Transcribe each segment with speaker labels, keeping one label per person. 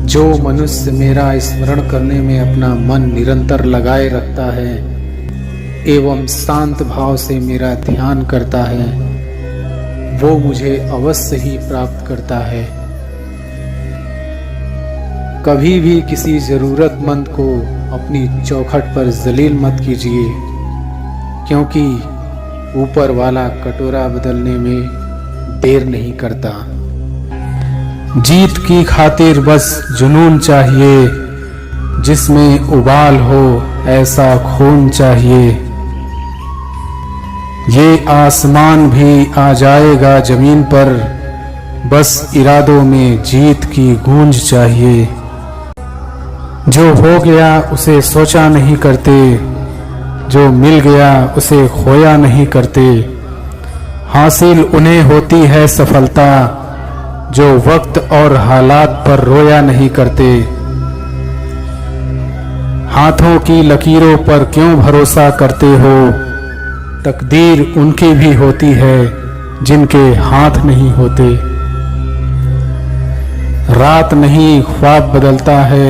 Speaker 1: जो मनुष्य मेरा स्मरण करने में अपना मन निरंतर लगाए रखता है एवं शांत भाव से मेरा ध्यान करता है, वो मुझे अवश्य ही प्राप्त करता है। कभी भी किसी जरूरतमंद को अपनी चौखट पर जलील मत कीजिए, क्योंकि ऊपर वाला कटोरा बदलने में देर नहीं करता। जीत की खातिर बस जुनून चाहिए, जिसमें उबाल हो ऐसा खून चाहिए। ये आसमान भी आ जाएगा जमीन पर, बस इरादों में जीत की गूंज चाहिए। जो हो गया उसे सोचा नहीं करते, जो मिल गया उसे खोया नहीं करते। हासिल उन्हें होती है सफलता, जो वक्त और हालात पर रोया नहीं करते। हाथों की लकीरों पर क्यों भरोसा करते हो, तकदीर उनकी भी होती है जिनके हाथ नहीं होते। रात नहीं ख्वाब बदलता है,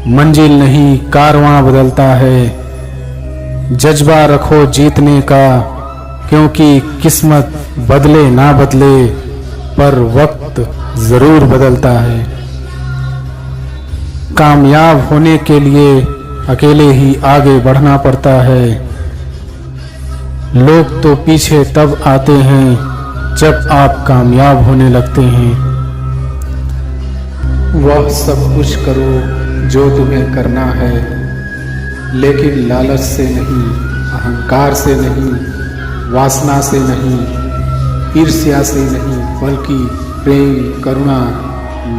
Speaker 1: मंजिल नहीं कारवां बदलता है। जज्बा रखो जीतने का, क्योंकि किस्मत बदले ना बदले पर वक्त जरूर बदलता है। कामयाब होने के लिए अकेले ही आगे बढ़ना पड़ता है। लोग तो पीछे तब आते हैं जब आप कामयाब होने लगते हैं। वह सब कुछ करो जो तुम्हें करना है, लेकिन लालच से नहीं, अहंकार से नहीं, वासना से नहीं, ईर्ष्या से नहीं, बल्कि प्रेम, करुणा,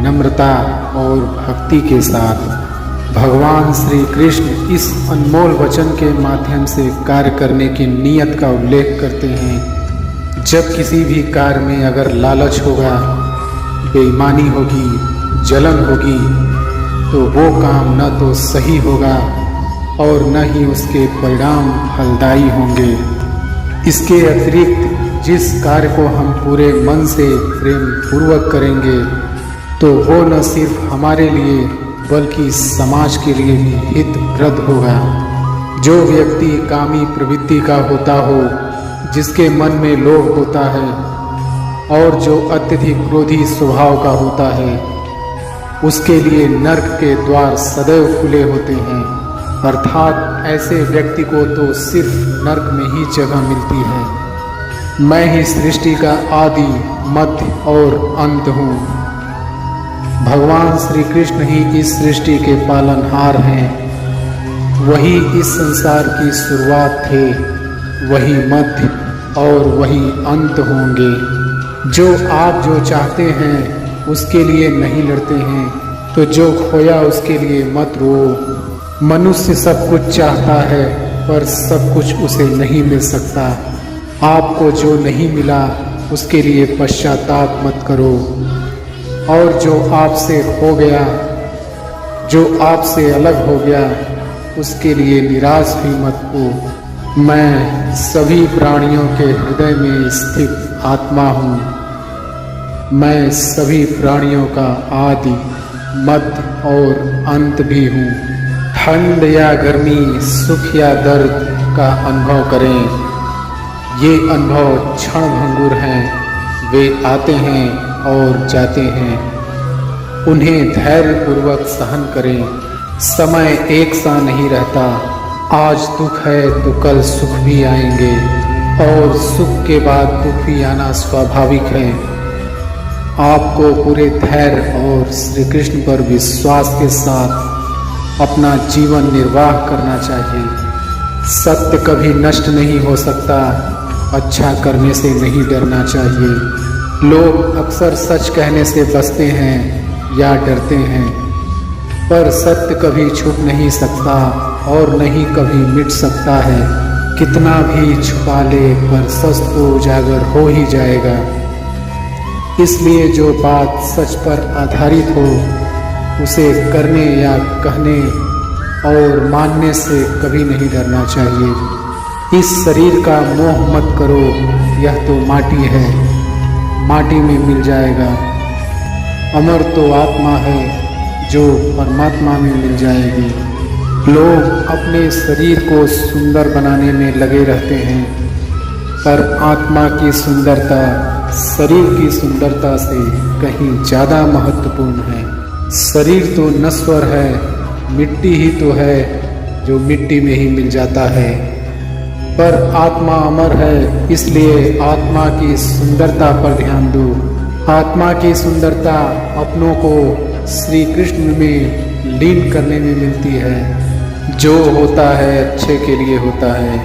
Speaker 1: नम्रता और भक्ति के साथ। भगवान श्री कृष्ण इस अनमोल वचन के माध्यम से कार्य करने की नीयत का उल्लेख करते हैं। जब किसी भी कार्य में अगर लालच होगा, बेईमानी होगी, जलन होगी, तो वो काम न तो सही होगा और न ही उसके परिणाम फलदायी होंगे। इसके अतिरिक्त जिस कार्य को हम पूरे मन से प्रेम पूर्वक करेंगे, तो वो न सिर्फ हमारे लिए बल्कि समाज के लिए भी हितप्रद होगा। जो व्यक्ति कामी प्रवृत्ति का होता हो, जिसके मन में लोभ होता है और जो अत्यधिक क्रोधी स्वभाव का होता है, उसके लिए नर्क के द्वार सदैव खुले होते हैं। अर्थात ऐसे व्यक्ति को तो सिर्फ नर्क में ही जगह मिलती है। मैं ही सृष्टि का आदि, मध्य और अंत हूँ। भगवान श्री कृष्ण ही इस सृष्टि के पालनहार हैं। वही इस संसार की शुरुआत थे, वही मध्य और वही अंत होंगे। जो आप जो चाहते हैं उसके लिए नहीं लड़ते हैं, तो जो खोया उसके लिए मत रो। मनुष्य सब कुछ चाहता है, पर सब कुछ उसे नहीं मिल सकता। आपको जो नहीं मिला उसके लिए पश्चाताप मत करो, और जो आपसे खो गया, जो आपसे अलग हो गया, उसके लिए निराश भी मत हो। मैं सभी प्राणियों के हृदय में स्थित आत्मा हूँ। मैं सभी प्राणियों का आदि, मध्य और अंत भी हूँ। ठंड या गर्मी, सुख या दर्द का अनुभव करें। ये अनुभव क्षण भंगुर हैं, वे आते हैं और जाते हैं। उन्हें धैर्यपूर्वक सहन करें। समय एक सा नहीं रहता। आज दुख है तो कल सुख भी आएंगे, और सुख के बाद दुख भी आना स्वाभाविक है। आपको पूरे धैर्य और श्री कृष्ण पर विश्वास के साथ अपना जीवन निर्वाह करना चाहिए। सत्य कभी नष्ट नहीं हो सकता, अच्छा करने से नहीं डरना चाहिए। लोग अक्सर सच कहने से बचते हैं या डरते हैं, पर सत्य कभी छुप नहीं सकता और नहीं कभी मिट सकता है। कितना भी छुपा ले, पर सच तो उजागर हो ही जाएगा। इसलिए जो बात सच पर आधारित हो, उसे करने या कहने और मानने से कभी नहीं डरना चाहिए। इस शरीर का मोह मत करो, यह तो माटी है, माटी में मिल जाएगा। अमर तो आत्मा है जो परमात्मा में मिल जाएगी। लोग अपने शरीर को सुंदर बनाने में लगे रहते हैं, पर आत्मा की सुंदरता शरीर की सुंदरता से कहीं ज़्यादा महत्वपूर्ण है। शरीर तो नश्वर है, मिट्टी ही तो है जो मिट्टी में ही मिल जाता है, पर आत्मा अमर है, इसलिए आत्मा की सुंदरता पर ध्यान दो। आत्मा की सुंदरता अपनों को श्री कृष्ण में लीन करने में मिलती है। जो होता है अच्छे के लिए होता है।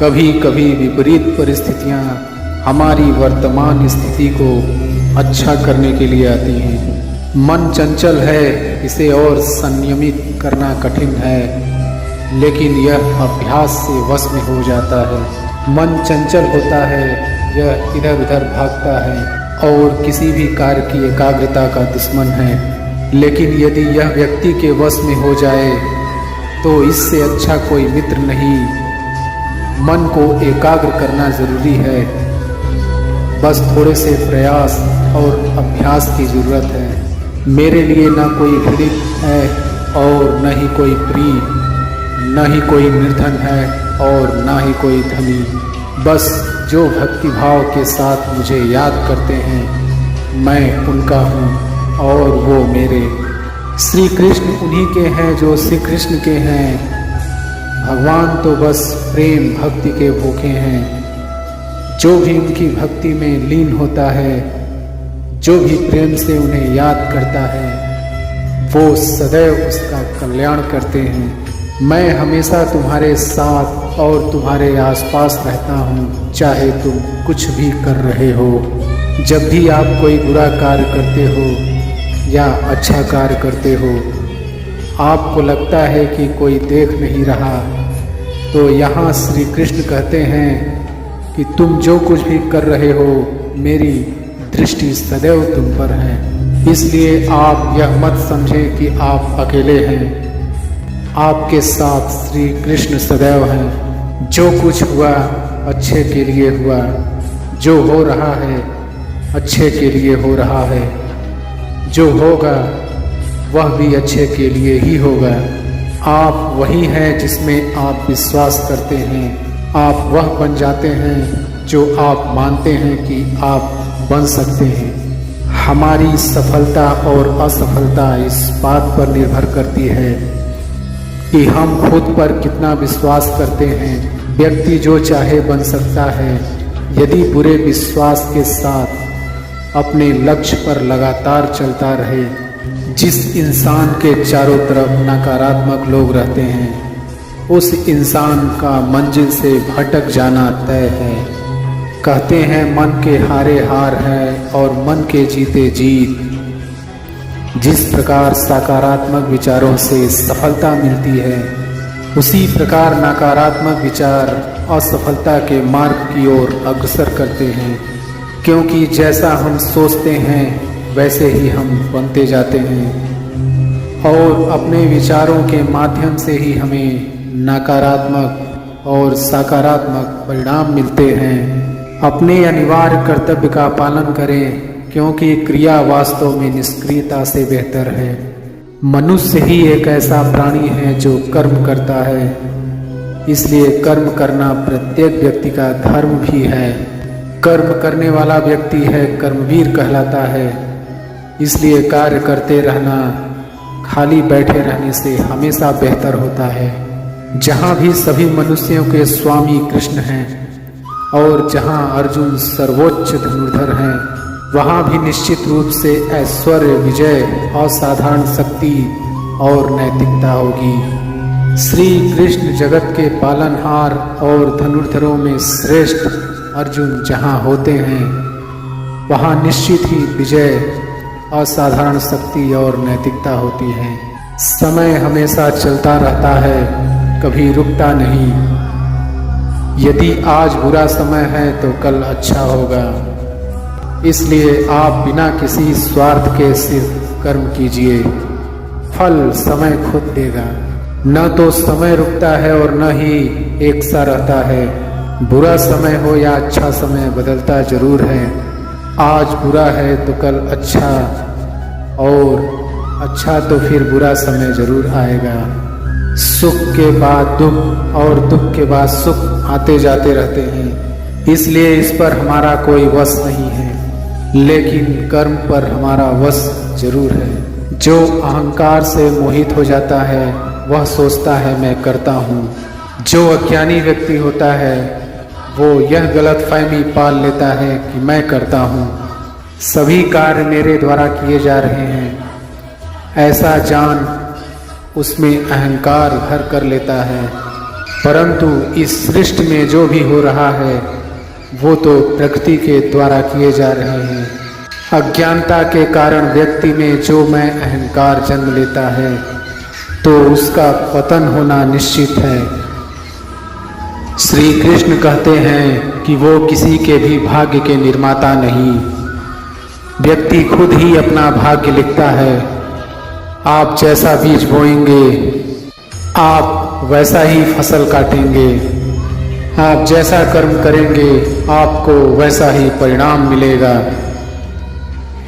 Speaker 1: कभी कभी विपरीत परिस्थितियाँ हमारी वर्तमान स्थिति को अच्छा करने के लिए आती हैं। मन चंचल है, इसे और संयमित करना कठिन है, लेकिन यह अभ्यास से वश में हो जाता है। मन चंचल होता है, यह इधर उधर भागता है और किसी भी कार्य की एकाग्रता का दुश्मन है। लेकिन यदि यह व्यक्ति के वश में हो जाए तो इससे अच्छा कोई मित्र नहीं। मन को एकाग्र करना जरूरी है, बस थोड़े से प्रयास और अभ्यास की जरूरत है। मेरे लिए न कोई घृणित है और न ही कोई प्रिय, न ही कोई निर्धन है और न ही कोई धनी। बस जो भक्ति भाव के साथ मुझे याद करते हैं, मैं उनका हूँ और वो मेरे। श्री कृष्ण उन्हीं के हैं जो श्री कृष्ण के हैं। भगवान तो बस प्रेम भक्ति के भूखे हैं। जो भी उनकी भक्ति में लीन होता है, जो भी प्रेम से उन्हें याद करता है, वो सदैव उसका कल्याण करते हैं। मैं हमेशा तुम्हारे साथ और तुम्हारे आसपास रहता हूँ, चाहे तुम कुछ भी कर रहे हो। जब भी आप कोई बुरा कार्य करते हो या अच्छा कार्य करते हो, आपको लगता है कि कोई देख नहीं रहा, तो यहाँ श्री कृष्ण कहते हैं कि तुम जो कुछ भी कर रहे हो, मेरी दृष्टि सदैव तुम पर है। इसलिए आप यह मत समझें कि आप अकेले हैं, आपके साथ श्री कृष्ण सदैव हैं। जो कुछ हुआ अच्छे के लिए हुआ, जो हो रहा है अच्छे के लिए हो रहा है, जो होगा वह भी अच्छे के लिए ही होगा। आप वही हैं जिसमें आप विश्वास करते हैं। आप वह बन जाते हैं जो आप मानते हैं कि आप बन सकते हैं। हमारी सफलता और असफलता इस बात पर निर्भर करती है कि हम खुद पर कितना विश्वास करते हैं। व्यक्ति जो चाहे बन सकता है, यदि बुरे विश्वास के साथ अपने लक्ष्य पर लगातार चलता रहे। जिस इंसान के चारों तरफ नकारात्मक लोग रहते हैं, उस इंसान का मंजिल से भटक जाना तय है। कहते हैं मन के हारे हार है और मन के जीते जीत। जिस प्रकार सकारात्मक विचारों से सफलता मिलती है, उसी प्रकार नकारात्मक विचार असफलता के मार्ग की ओर अग्रसर करते हैं। क्योंकि जैसा हम सोचते हैं वैसे ही हम बनते जाते हैं और अपने विचारों के माध्यम से ही हमें नकारात्मक और सकारात्मक परिणाम मिलते हैं। अपने अनिवार्य कर्तव्य का पालन करें, क्योंकि क्रिया वास्तव में निष्क्रियता से बेहतर है। मनुष्य ही एक ऐसा प्राणी है जो कर्म करता है, इसलिए कर्म करना प्रत्येक व्यक्ति का धर्म भी है। कर्म करने वाला व्यक्ति है कर्मवीर कहलाता है। इसलिए कार्य करते रहना खाली बैठे रहने से हमेशा बेहतर होता है। जहाँ भी सभी मनुष्यों के स्वामी कृष्ण हैं और जहाँ अर्जुन सर्वोच्च धनुर्धर हैं, वहाँ भी निश्चित रूप से ऐश्वर्य, विजय, असाधारण शक्ति और नैतिकता होगी। श्री कृष्ण जगत के पालनहार और धनुर्धरों में श्रेष्ठ अर्जुन जहाँ होते हैं, वहाँ निश्चित ही विजय, असाधारण शक्ति और नैतिकता होती है। समय हमेशा चलता रहता है, कभी रुकता नहीं। यदि आज बुरा समय है तो कल अच्छा होगा। इसलिए आप बिना किसी स्वार्थ के सिर्फ कर्म कीजिए, फल समय खुद देगा। न तो समय रुकता है और न ही एक सा रहता है। बुरा समय हो या अच्छा समय बदलता जरूर है। आज बुरा है तो कल अच्छा और अच्छा तो फिर बुरा समय जरूर आएगा। सुख के बाद दुख और दुख के बाद सुख आते जाते रहते हैं, इसलिए इस पर हमारा कोई वश नहीं है, लेकिन कर्म पर हमारा वश जरूर है। जो अहंकार से मोहित हो जाता है वह सोचता है मैं करता हूँ। जो अज्ञानी व्यक्ति होता है वो यह गलतफहमी पाल लेता है कि मैं करता हूँ, सभी कार्य मेरे द्वारा किए जा रहे हैं, ऐसा जान उसमें अहंकार घर कर लेता है। परंतु इस सृष्टि में जो भी हो रहा है वो तो प्रकृति के द्वारा किए जा रहे हैं। अज्ञानता के कारण व्यक्ति में जो मैं अहंकार जन्म लेता है तो उसका पतन होना निश्चित है। श्री कृष्ण कहते हैं कि वो किसी के भी भाग्य के निर्माता नहीं, व्यक्ति खुद ही अपना भाग्य लिखता है। आप जैसा बीज बोएंगे आप वैसा ही फसल काटेंगे, आप जैसा कर्म करेंगे आपको वैसा ही परिणाम मिलेगा।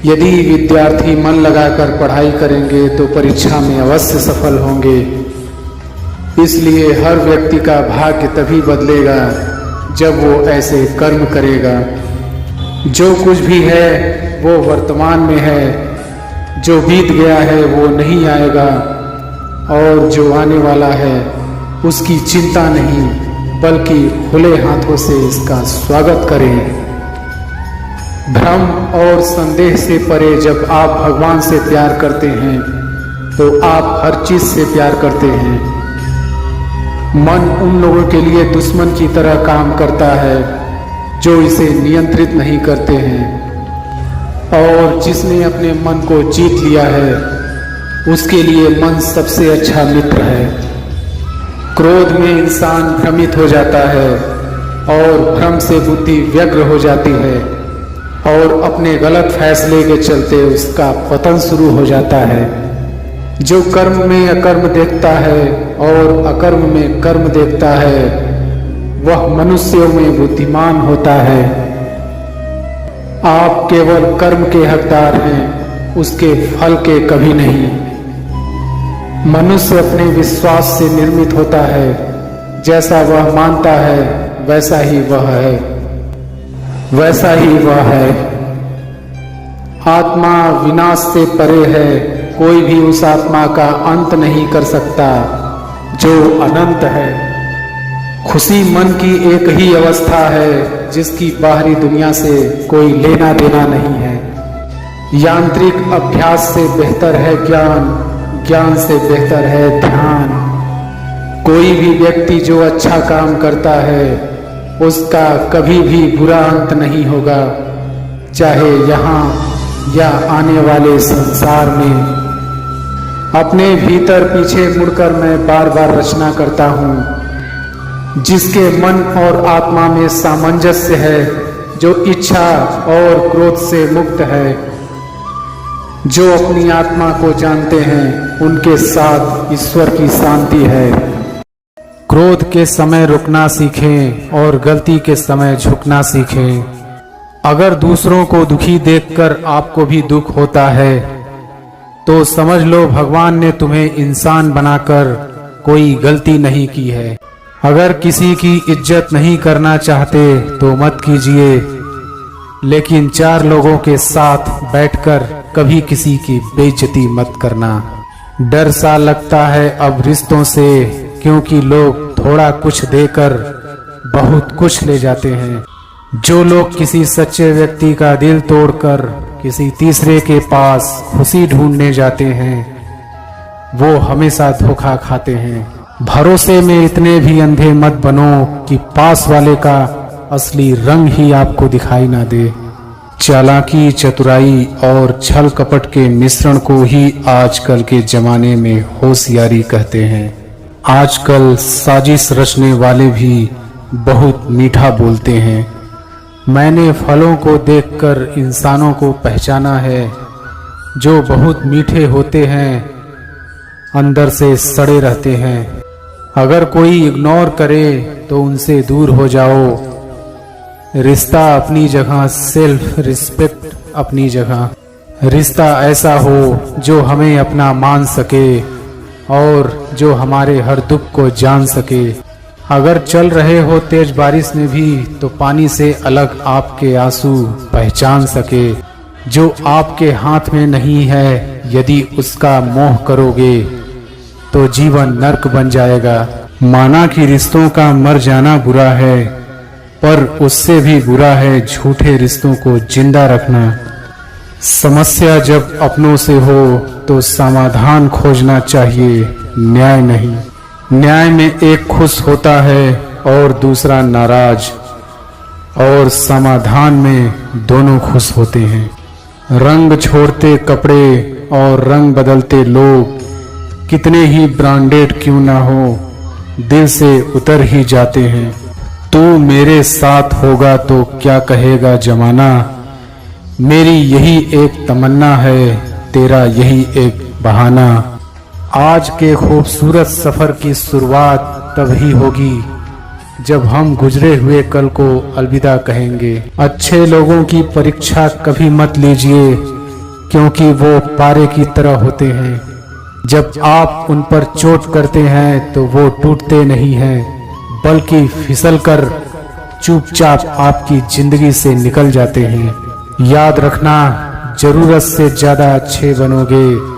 Speaker 1: यदि विद्यार्थी मन लगाकर पढ़ाई करेंगे तो परीक्षा में अवश्य सफल होंगे। इसलिए हर व्यक्ति का भाग्य तभी बदलेगा जब वो ऐसे कर्म करेगा। जो कुछ भी है वो वर्तमान में है, जो बीत गया है वो नहीं आएगा, और जो आने वाला है उसकी चिंता नहीं बल्कि खुले हाथों से इसका स्वागत करें। भ्रम और संदेह से परे जब आप भगवान से प्यार करते हैं तो आप हर चीज से प्यार करते हैं। मन उन लोगों के लिए दुश्मन की तरह काम करता है जो इसे नियंत्रित नहीं करते हैं, और जिसने अपने मन को जीत लिया है उसके लिए मन सबसे अच्छा मित्र है। क्रोध में इंसान भ्रमित हो जाता है और भ्रम से बुद्धि व्यग्र हो जाती है और अपने गलत फैसले के चलते उसका पतन शुरू हो जाता है। जो कर्म में अकर्म देखता है और अकर्म में कर्म देखता है वह मनुष्यों में बुद्धिमान होता है। आप केवल कर्म के हकदार हैं, उसके फल के कभी नहीं। मनुष्य अपने विश्वास से निर्मित होता है, जैसा वह मानता है वैसा ही वह है, वैसा ही वह है। आत्मा विनाश से परे है, कोई भी उस आत्मा का अंत नहीं कर सकता जो अनंत है। खुशी मन की एक ही अवस्था है जिसकी बाहरी दुनिया से कोई लेना देना नहीं है। यांत्रिक अभ्यास से बेहतर है ज्ञान, ज्ञान से बेहतर है ध्यान। कोई भी व्यक्ति जो अच्छा काम करता है उसका कभी भी बुरा अंत नहीं होगा, चाहे यहाँ या आने वाले संसार में। अपने भीतर पीछे मुड़कर मैं बार बार रचना करता हूँ। जिसके मन और आत्मा में सामंजस्य है, जो इच्छा और क्रोध से मुक्त है, जो अपनी आत्मा को जानते हैं उनके साथ ईश्वर की शांति है। क्रोध के समय रुकना सीखें और गलती के समय झुकना सीखें। अगर दूसरों को दुखी देखकर आपको भी दुख होता है तो समझ लो भगवान ने तुम्हें इंसान बनाकर कोई गलती नहीं की है। अगर किसी की इज्जत नहीं करना चाहते तो मत कीजिए, लेकिन चार लोगों के साथ बैठकर कभी किसी की बेइज्जती मत करना। डर सा लगता है अब रिश्तों से, क्योंकि लोग थोड़ा कुछ देकर बहुत कुछ ले जाते हैं। जो लोग किसी सच्चे व्यक्ति का दिल तोड़कर किसी तीसरे के पास खुशी ढूंढने जाते हैं वो हमेशा धोखा खाते हैं। भरोसे में इतने भी अंधे मत बनो कि पास वाले का असली रंग ही आपको दिखाई ना दे। चालाकी, चतुराई और छल कपट के मिश्रण को ही आजकल के जमाने में होशियारी कहते हैं। आजकल साजिश रचने वाले भी बहुत मीठा बोलते हैं। मैंने फलों को देखकर इंसानों को पहचाना है, जो बहुत मीठे होते हैं अंदर से सड़े रहते हैं। अगर कोई इग्नोर करे तो उनसे दूर हो जाओ। रिश्ता अपनी जगह, सेल्फ रिस्पेक्ट अपनी जगह। रिश्ता ऐसा हो जो हमें अपना मान सके और जो हमारे हर दुख को जान सके। अगर चल रहे हो तेज बारिश में भी तो पानी से अलग आपके आंसू पहचान सके। जो आपके हाथ में नहीं है यदि उसका मोह करोगे तो जीवन नर्क बन जाएगा। माना कि रिश्तों का मर जाना बुरा है, पर उससे भी बुरा है झूठे रिश्तों को जिंदा रखना। समस्या जब अपनों से हो तो समाधान खोजना चाहिए, न्याय नहीं। न्याय में एक खुश होता है और दूसरा नाराज, और समाधान में दोनों खुश होते हैं। रंग छोड़ते कपड़े और रंग बदलते लोग कितने ही ब्रांडेड क्यों ना हो, दिल से उतर ही जाते हैं। तू मेरे साथ होगा तो क्या कहेगा जमाना, मेरी यही एक तमन्ना है, तेरा यही एक बहाना। आज के खूबसूरत सफर की शुरुआत तभी होगी जब हम गुजरे हुए कल को अलविदा कहेंगे। अच्छे लोगों की परीक्षा कभी मत लीजिए, क्योंकि वो पारे की तरह होते हैं। जब आप उन पर चोट करते हैं तो वो टूटते नहीं हैं, बल्कि फिसलकर चुपचाप आपकी जिंदगी से निकल जाते हैं। याद रखना, जरूरत से ज्यादा अच्छे बनोगे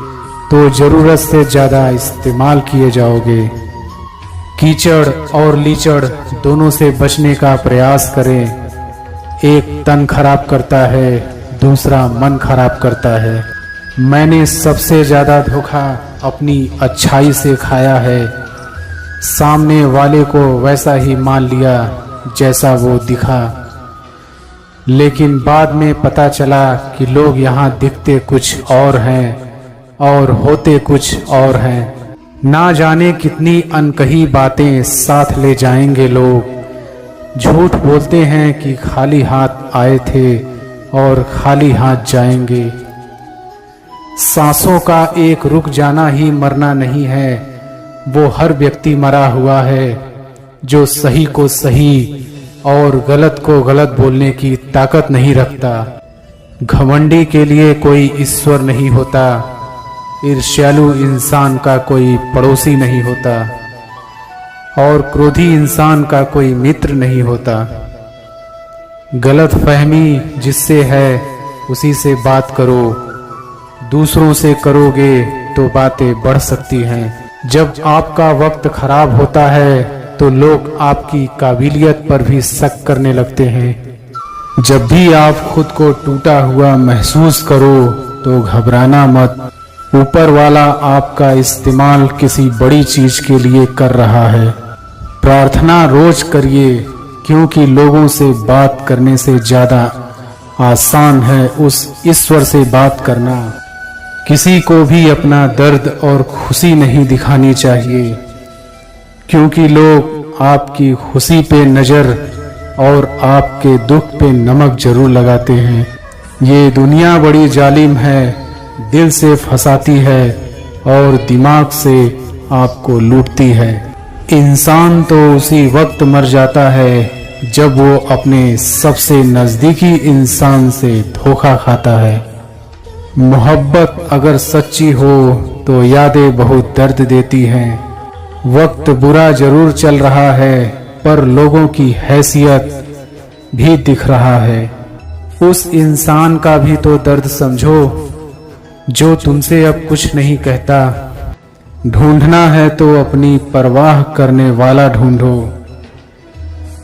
Speaker 1: तो जरूरत से ज्यादा इस्तेमाल किए जाओगे। कीचड़ और लीचड़ दोनों से बचने का प्रयास करें। एक तन खराब करता है, दूसरा मन खराब करता है। मैंने सबसे ज्यादा धोखा अपनी अच्छाई से खाया है। सामने वाले को वैसा ही मान लिया जैसा वो दिखा, लेकिन बाद में पता चला कि लोग यहाँ दिखते कुछ और हैं और होते कुछ और हैं। ना जाने कितनी अनकही बातें साथ ले जाएंगे लोग। झूठ बोलते हैं कि खाली हाथ आए थे और खाली हाथ जाएंगे। सांसों का एक रुक जाना ही मरना नहीं है, वो हर व्यक्ति मरा हुआ है जो सही को सही और गलत को गलत बोलने की ताकत नहीं रखता। घमंडी के लिए कोई ईश्वर नहीं होता, ईर्ष्यालु इंसान का कोई पड़ोसी नहीं होता, और क्रोधी इंसान का कोई मित्र नहीं होता। गलत फहमी जिससे है उसी से बात करो, दूसरों से करोगे तो बातें बढ़ सकती हैं। जब आपका वक्त खराब होता है तो लोग आपकी काबिलियत पर भी शक करने लगते हैं। जब भी आप खुद को टूटा हुआ महसूस करो तो घबराना मत। ऊपर वाला आपका इस्तेमाल किसी बड़ी चीज के लिए कर रहा है। प्रार्थना रोज करिए, क्योंकि लोगों से बात करने से ज्यादा आसान है उस ईश्वर से बात करना। किसी को भी अपना दर्द और खुशी नहीं दिखानी चाहिए, क्योंकि लोग आपकी खुशी पे नजर और आपके दुख पे नमक जरूर लगाते हैं। ये दुनिया बड़ी जालिम है, दिल से फंसाती है और दिमाग से आपको लूटती है। इंसान तो उसी वक्त मर जाता है जब वो अपने सबसे नजदीकी इंसान से धोखा खाता है। मोहब्बत अगर सच्ची हो तो यादें बहुत दर्द देती हैं। वक्त बुरा जरूर चल रहा है, पर लोगों की हैसियत भी दिख रहा है। उस इंसान का भी तो दर्द समझो जो तुमसे अब कुछ नहीं कहता। ढूंढना है तो अपनी परवाह करने वाला ढूंढो,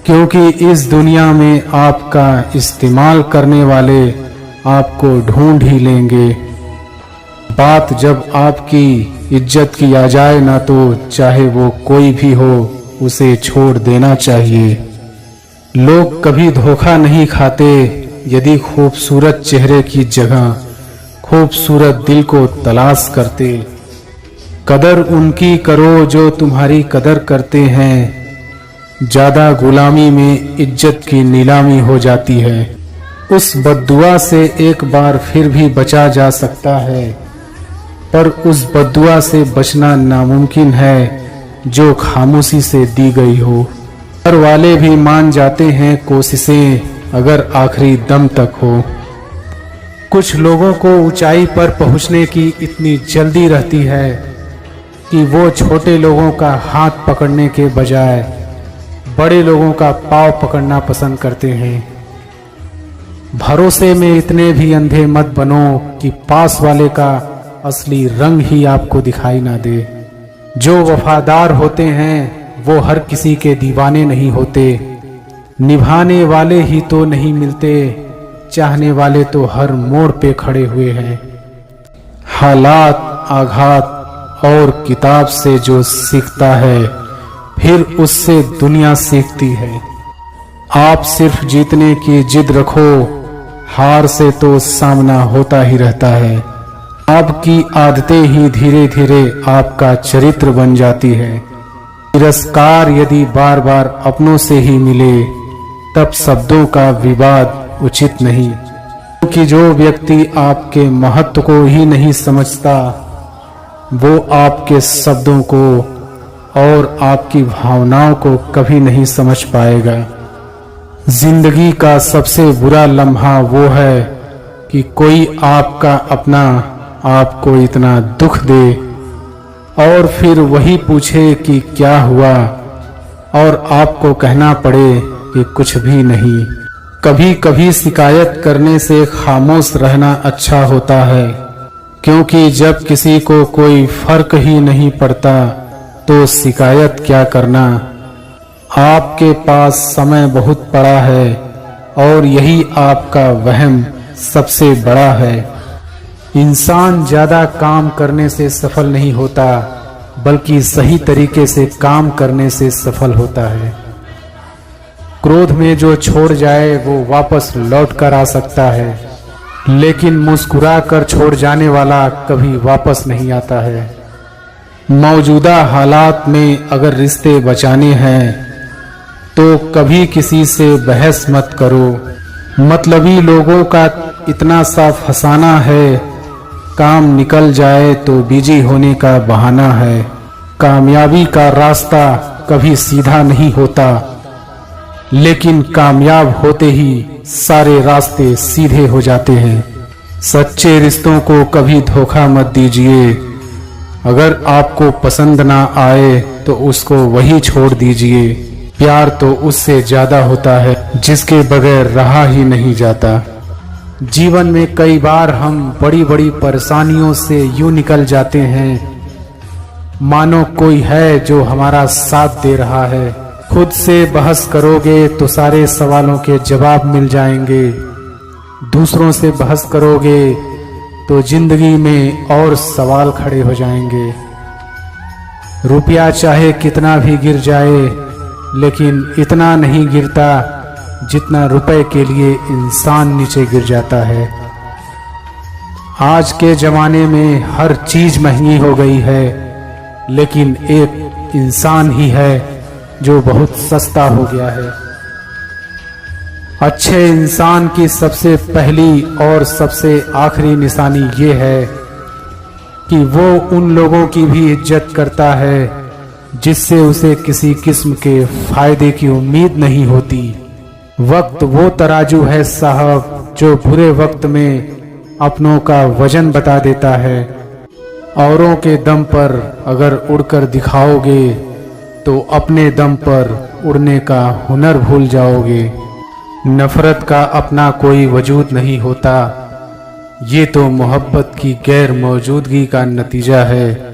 Speaker 1: क्योंकि इस दुनिया में आपका इस्तेमाल करने वाले आपको ढूंढ ही लेंगे। बात जब आपकी इज्जत की आ जाए ना, तो चाहे वो कोई भी हो उसे छोड़ देना चाहिए। लोग कभी धोखा नहीं खाते यदि खूबसूरत चेहरे की जगह खूबसूरत दिल को तलाश करते। कदर उनकी करो जो तुम्हारी कदर करते हैं। ज्यादा गुलामी में इज्जत की नीलामी हो जाती है। उस बद्दुआ से एक बार फिर भी बचा जा सकता है, पर उस बद्दुआ से बचना नामुमकिन है जो खामोशी से दी गई हो। घर वाले भी मान जाते हैं कोशिशें अगर आखिरी दम तक हो। कुछ लोगों को ऊंचाई पर पहुंचने की इतनी जल्दी रहती है कि वो छोटे लोगों का हाथ पकड़ने के बजाय बड़े लोगों का पाँव पकड़ना पसंद करते हैं। भरोसे में इतने भी अंधे मत बनो कि पास वाले का असली रंग ही आपको दिखाई ना दे। जो वफादार होते हैं वो हर किसी के दीवाने नहीं होते। निभाने वाले ही तो नहीं मिलते, चाहने वाले तो हर मोड़ पे खड़े हुए हैं। हालात, आघात और किताब से जो सीखता है फिर उससे दुनिया सीखती है। आप सिर्फ जीतने की जिद रखो, हार से तो सामना होता ही रहता है। आपकी आदतें ही धीरे धीरे आपका चरित्र बन जाती है। तिरस्कार यदि बार बार अपनों से ही मिले तब शब्दों का विवाद उचित नहीं, क्योंकि जो व्यक्ति आपके महत्व को ही नहीं समझता वो आपके शब्दों को और आपकी भावनाओं को कभी नहीं समझ पाएगा। जिंदगी का सबसे बुरा लम्हा वो है कि कोई आपका अपना आपको इतना दुख दे और फिर वही पूछे कि क्या हुआ और आपको कहना पड़े कि कुछ भी नहीं। कभी कभी शिकायत करने से खामोश रहना अच्छा होता है, क्योंकि जब किसी को कोई फर्क ही नहीं पड़ता तो शिकायत क्या करना। आपके पास समय बहुत पड़ा है और यही आपका वहम सबसे बड़ा है। इंसान ज्यादा काम करने से सफल नहीं होता, बल्कि सही तरीके से काम करने से सफल होता है। क्रोध में जो छोड़ जाए वो वापस लौट कर आ सकता है, लेकिन मुस्कुरा कर छोड़ जाने वाला कभी वापस नहीं आता है। मौजूदा हालात में अगर रिश्ते बचाने हैं तो कभी किसी से बहस मत करो। मतलबी लोगों का इतना सा फसाना है, काम निकल जाए तो बिजी होने का बहाना है। कामयाबी का रास्ता कभी सीधा नहीं होता, लेकिन कामयाब होते ही सारे रास्ते सीधे हो जाते हैं। सच्चे रिश्तों को कभी धोखा मत दीजिए। अगर आपको पसंद ना आए तो उसको वही छोड़ दीजिए। प्यार तो उससे ज्यादा होता है जिसके बगैर रहा ही नहीं जाता। जीवन में कई बार हम बड़ी बड़ी परेशानियों से यूं निकल जाते हैं मानो कोई है जो हमारा साथ दे रहा है। खुद से बहस करोगे तो सारे सवालों के जवाब मिल जाएंगे। दूसरों से बहस करोगे तो जिंदगी में और सवाल खड़े हो जाएंगे। रुपया चाहे कितना भी गिर जाए, लेकिन इतना नहीं गिरता जितना रुपए के लिए इंसान नीचे गिर जाता है। आज के जमाने में हर चीज महंगी हो गई है, लेकिन एक इंसान ही है जो बहुत सस्ता हो गया है। अच्छे इंसान की सबसे पहली और सबसे आखिरी निशानी ये है कि वो उन लोगों की भी इज्जत करता है जिससे उसे किसी किस्म के फायदे की उम्मीद नहीं होती। वक्त वो तराजू है साहब जो बुरे वक्त में अपनों का वजन बता देता है। औरों के दम पर अगर उड़कर दिखाओगे तो अपने दम पर उड़ने का हुनर भूल जाओगे। नफरत का अपना कोई वजूद नहीं होता, ये तो मोहब्बत की गैर मौजूदगी का नतीजा है।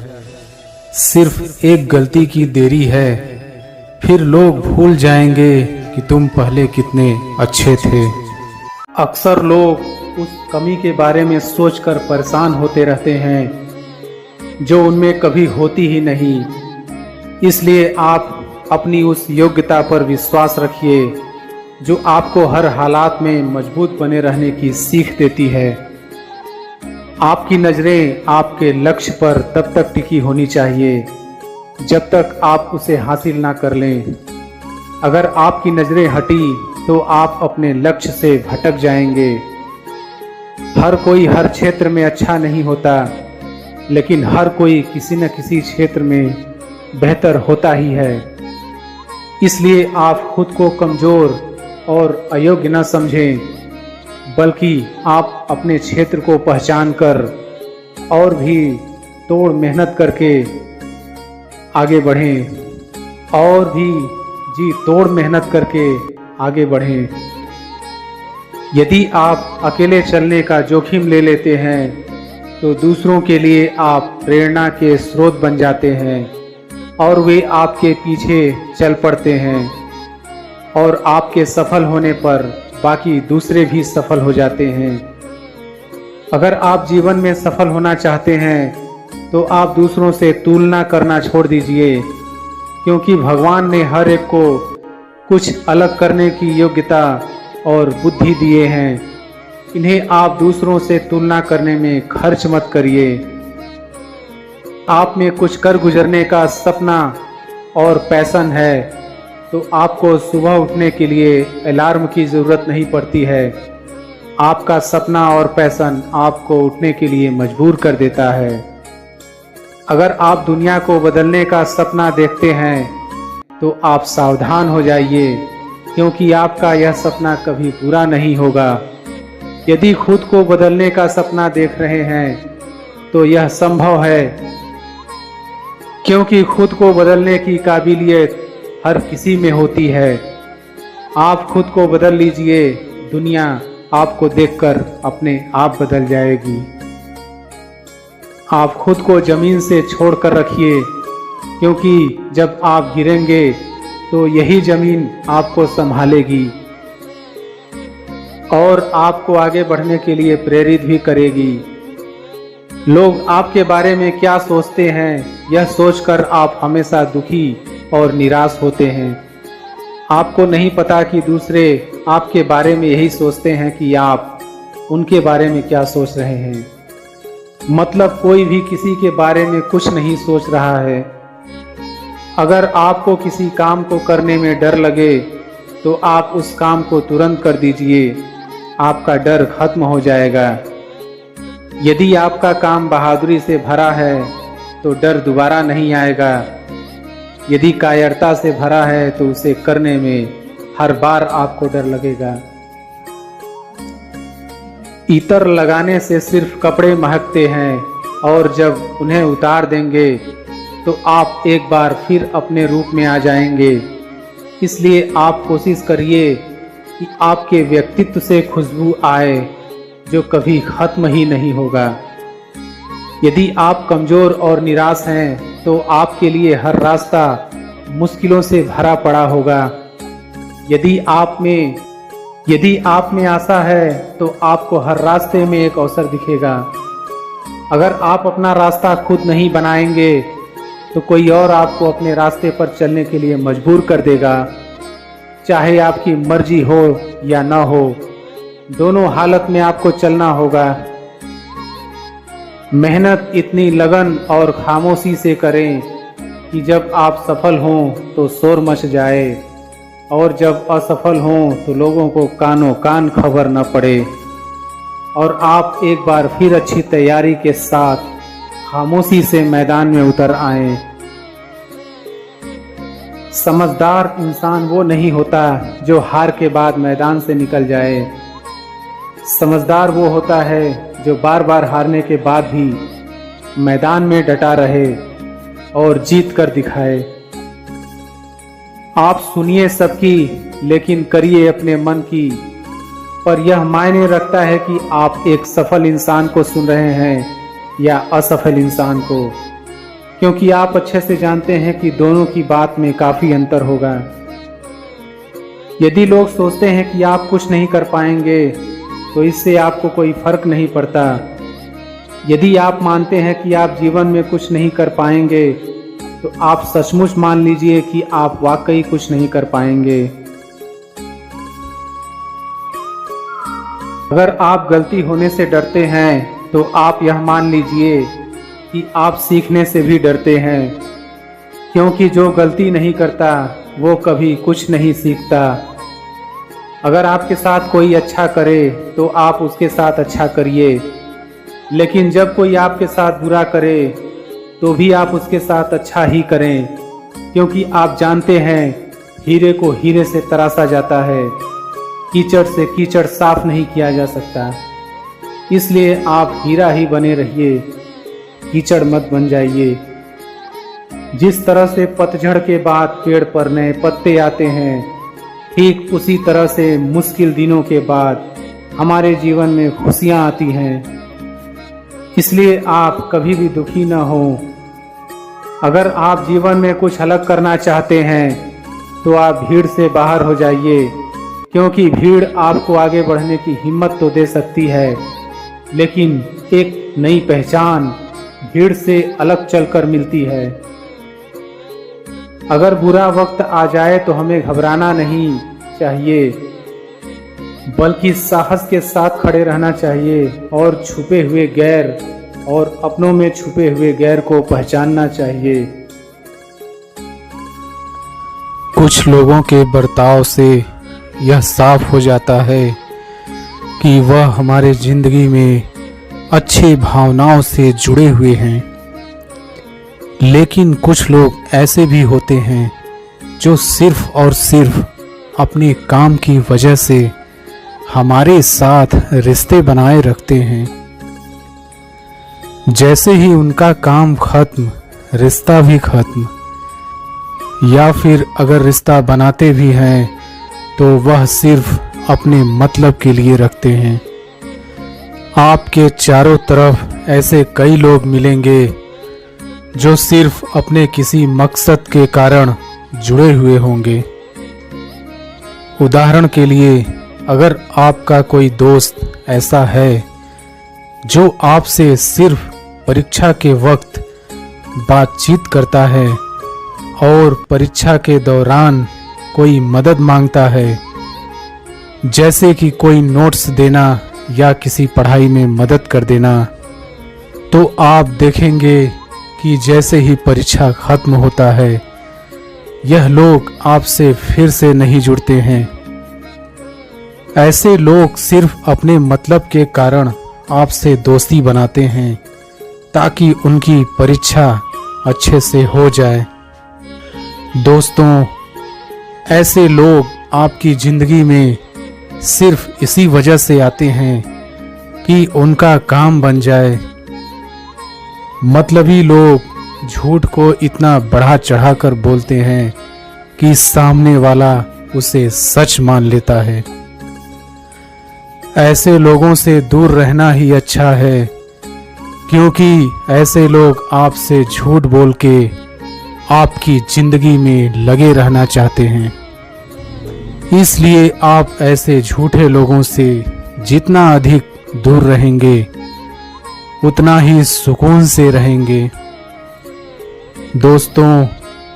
Speaker 1: सिर्फ एक गलती की देरी है, फिर लोग भूल जाएंगे कि तुम पहले कितने अच्छे थे। अक्सर लोग उस कमी के बारे में सोचकर परेशान होते रहते हैं जो उनमें कभी होती ही नहीं। इसलिए आप अपनी उस योग्यता पर विश्वास रखिए जो आपको हर हालात में मजबूत बने रहने की सीख देती है। आपकी नजरें आपके लक्ष्य पर तब तक टिकी होनी चाहिए जब तक आप उसे हासिल ना कर लें। अगर आपकी नजरें हटी तो आप अपने लक्ष्य से भटक जाएंगे। हर कोई हर क्षेत्र में अच्छा नहीं होता, लेकिन हर कोई किसी न किसी क्षेत्र में बेहतर होता ही है। इसलिए आप खुद को कमजोर और अयोग्य न समझें। बल्कि आप अपने क्षेत्र को पहचान कर और भी तोड़ मेहनत करके आगे बढ़ें, और भी जी तोड़ मेहनत करके आगे बढ़ें। यदि आप अकेले चलने का जोखिम ले लेते हैं तो दूसरों के लिए आप प्रेरणा के स्रोत बन जाते हैं और वे आपके पीछे चल पड़ते हैं, और आपके सफल होने पर बाकी दूसरे भी सफल हो जाते हैं। अगर आप जीवन में सफल होना चाहते हैं तो आप दूसरों से तुलना करना छोड़ दीजिए, क्योंकि भगवान ने हर एक को कुछ अलग करने की योग्यता और बुद्धि दिए हैं। इन्हें आप दूसरों से तुलना करने में खर्च मत करिए। आप में कुछ कर गुजरने का सपना और पैशन है तो आपको सुबह उठने के लिए अलार्म की ज़रूरत नहीं पड़ती है। आपका सपना और पैशन आपको उठने के लिए मजबूर कर देता है। अगर आप दुनिया को बदलने का सपना देखते हैं तो आप सावधान हो जाइए, क्योंकि आपका यह सपना कभी पूरा नहीं होगा। यदि खुद को बदलने का सपना देख रहे हैं तो यह संभव है, क्योंकि खुद को बदलने की काबिलियत हर किसी में होती है। आप खुद को बदल लीजिए, दुनिया आपको देखकर अपने आप बदल जाएगी। आप खुद को जमीन से छोड़कर रखिए, क्योंकि जब आप गिरेंगे तो यही जमीन आपको संभालेगी और आपको आगे बढ़ने के लिए प्रेरित भी करेगी। लोग आपके बारे में क्या सोचते हैं, यह सोचकर आप हमेशा दुखी और निराश होते हैं। आपको नहीं पता कि दूसरे आपके बारे में यही सोचते हैं कि आप उनके बारे में क्या सोच रहे हैं। मतलब कोई भी किसी के बारे में कुछ नहीं सोच रहा है। अगर आपको किसी काम को करने में डर लगे तो आप उस काम को तुरंत कर दीजिए, आपका डर खत्म हो जाएगा। यदि आपका काम बहादुरी से भरा है तो डर दोबारा नहीं आएगा। यदि कायरता से भरा है तो उसे करने में हर बार आपको डर लगेगा। इत्र लगाने से सिर्फ कपड़े महकते हैं, और जब उन्हें उतार देंगे तो आप एक बार फिर अपने रूप में आ जाएंगे। इसलिए आप कोशिश करिए कि आपके व्यक्तित्व से खुशबू आए जो कभी खत्म ही नहीं होगा। यदि आप कमज़ोर और निराश हैं तो आपके लिए हर रास्ता मुश्किलों से भरा पड़ा होगा। यदि आप में आशा है तो आपको हर रास्ते में एक अवसर दिखेगा। अगर आप अपना रास्ता खुद नहीं बनाएंगे तो कोई और आपको अपने रास्ते पर चलने के लिए मजबूर कर देगा। चाहे आपकी मर्जी हो या ना हो, दोनों हालत में आपको चलना होगा। मेहनत इतनी लगन और खामोशी से करें कि जब आप सफल हों तो शोर मच जाए, और जब असफल हों तो लोगों को कानों कान खबर न पड़े, और आप एक बार फिर अच्छी तैयारी के साथ खामोशी से मैदान में उतर आएं। समझदार इंसान वो नहीं होता जो हार के बाद मैदान से निकल जाए। समझदार वो होता है जो बार बार हारने के बाद भी मैदान में डटा रहे और जीत कर दिखाए। आप सुनिए सबकी, लेकिन करिए अपने मन की। पर यह मायने रखता है कि आप एक सफल इंसान को सुन रहे हैं या असफल इंसान को, क्योंकि आप अच्छे से जानते हैं कि दोनों की बात में काफ़ी अंतर होगा। यदि लोग सोचते हैं कि आप कुछ नहीं कर पाएंगे तो इससे आपको कोई फर्क नहीं पड़ता। यदि आप मानते हैं कि आप जीवन में कुछ नहीं कर पाएंगे तो आप सचमुच मान लीजिए कि आप वाकई कुछ नहीं कर पाएंगे। अगर आप गलती होने से डरते हैं तो आप यह मान लीजिए कि आप सीखने से भी डरते हैं, क्योंकि जो गलती नहीं करता वो कभी कुछ नहीं सीखता। अगर आपके साथ कोई अच्छा करे तो आप उसके साथ अच्छा करिए, लेकिन जब कोई आपके साथ बुरा करे तो भी आप उसके साथ अच्छा ही करें, क्योंकि आप जानते हैं हीरे को हीरे से तराशा जाता है। कीचड़ से कीचड़ साफ नहीं किया जा सकता। इसलिए आप हीरा ही बने रहिए, कीचड़ मत बन जाइए। जिस तरह से पतझड़ के बाद पेड़ पर नए पत्ते आते हैं, ठीक उसी तरह से मुश्किल दिनों के बाद हमारे जीवन में खुशियां आती हैं। इसलिए आप कभी भी दुखी न हो। अगर आप जीवन में कुछ अलग करना चाहते हैं तो आप भीड़ से बाहर हो जाइए, क्योंकि भीड़ आपको आगे बढ़ने की हिम्मत तो दे सकती है, लेकिन एक नई पहचान भीड़ से अलग चलकर मिलती है। अगर बुरा वक्त आ जाए तो हमें घबराना नहीं चाहिए, बल्कि साहस के साथ खड़े रहना चाहिए और छुपे हुए गैर और अपनों में छुपे हुए गैर को पहचानना चाहिए। कुछ लोगों के बर्ताव से यह साफ हो जाता है कि वह हमारे जिंदगी में अच्छी भावनाओं से जुड़े हुए हैं, लेकिन कुछ लोग ऐसे भी होते हैं जो सिर्फ और सिर्फ अपने काम की वजह से हमारे साथ रिश्ते बनाए रखते हैं। जैसे ही उनका काम खत्म, रिश्ता भी खत्म, या फिर अगर रिश्ता बनाते भी हैं तो वह सिर्फ अपने मतलब के लिए रखते हैं। आपके चारों तरफ ऐसे कई लोग मिलेंगे जो सिर्फ अपने किसी मकसद के कारण जुड़े हुए होंगे। उदाहरण के लिए, अगर आपका कोई दोस्त ऐसा है जो आपसे सिर्फ परीक्षा के वक्त बातचीत करता है और परीक्षा के दौरान कोई मदद मांगता है, जैसे कि कोई नोट्स देना या किसी पढ़ाई में मदद कर देना, तो आप देखेंगे कि जैसे ही परीक्षा खत्म होता है, यह लोग आपसे फिर से नहीं जुड़ते हैं। ऐसे लोग सिर्फ अपने मतलब के कारण आपसे दोस्ती बनाते हैं ताकि उनकी परीक्षा अच्छे से हो जाए। दोस्तों, ऐसे लोग आपकी जिंदगी में सिर्फ इसी वजह से आते हैं कि उनका काम बन जाए। मतलबी लोग झूठ को इतना बढ़ा चढ़ाकर बोलते हैं कि सामने वाला उसे सच मान लेता है। ऐसे लोगों से दूर रहना ही अच्छा है, क्योंकि ऐसे लोग आपसे झूठ बोल के आपकी जिंदगी में लगे रहना चाहते हैं। इसलिए आप ऐसे झूठे लोगों से जितना अधिक दूर रहेंगे, उतना ही सुकून से रहेंगे। दोस्तों,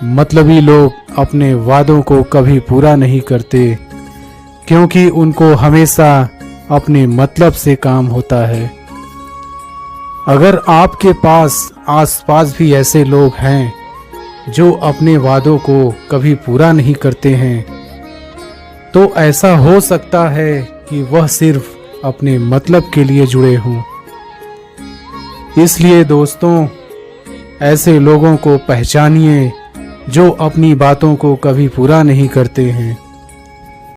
Speaker 1: मतलबी लोग अपने वादों को कभी पूरा नहीं करते, क्योंकि उनको हमेशा अपने मतलब से काम होता है। अगर आपके पास आसपास भी ऐसे लोग हैं जो अपने वादों को कभी पूरा नहीं करते हैं, तो ऐसा हो सकता है कि वह सिर्फ अपने मतलब के लिए जुड़े हों। इसलिए दोस्तों, ऐसे लोगों को पहचानिए जो अपनी बातों को कभी पूरा नहीं करते हैं।